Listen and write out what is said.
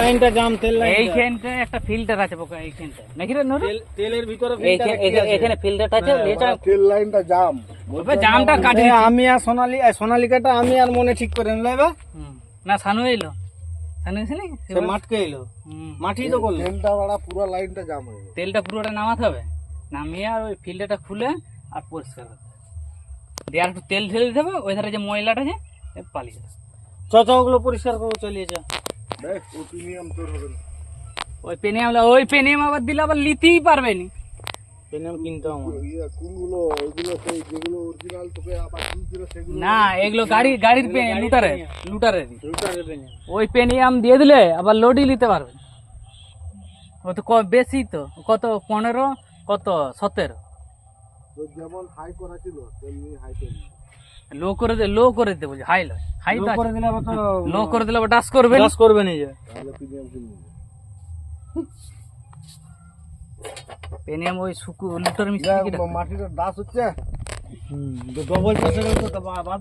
লাইনটা জাম, তেল লাইন এইখানটা একটা ফিল্টার আছে পোকা, এইখানটা নাকি রে নুরু? তেলের ভিতরে এখানে ফিল্টারটা আছে, এটা তেল লাইনটা জাম। ওবে জামটা কাটি আমি আর সোনালিকাটা আমি আর মনে ঠিক করে নিলাইবা। না সানু এলো, সানু এসেনি, সে মাঠকে এলো, মাঠি তো করলো। তেলটা বাড়া পুরো লাইনটা জাম হয়ে গেছে। তেলটা পুরোটা নামাতে হবে, নামিয়ে আর ওই ফিল্টারটা খুলে আর পরিষ্কার করতে হবে, দিয়ে আর একটু তেল ঢেলে দিতে হবে, ওই ধারে যে ময়লাটা আছে পালিয়ে যাবে। ওগুলো পরিষ্কার করে চলিয়েছে। দেখ ও প্রিমিয়াম তোর হবে না। ওই পেনিয়াম আবার দিলে আবার লিতেই পারবে নি। পেনিয়াম কিনতে হবে। কোনগুলো ওইগুলো সেই যেগুলো অরিজিনাল তোকে আবার দিয়েছিল সেগুলো না এগুলো গাড়ির লুটারের ফিল্টারের পেনিয়াম। ওই পেনিয়াম দিয়ে দিলে আবার লোডই নিতে পারবে। ও তো বেশি তো, কত 15, কত 17। তোর যেমন হাই করা ছিল তেমনি হাই তেল লো করে দে বলছি, হাই লয়, হাই তো করে দিলে আবার তো লো করে দিলে আবার ডাস করবে, ব্রাশ করবে না যে। তাহলে প্রিমিয়াম কিনবি। পেনিয়াম ওই লুটার মিস্ত্রি মাটিটা দাস হচ্ছে ডবল প্রেসারের তো বাদ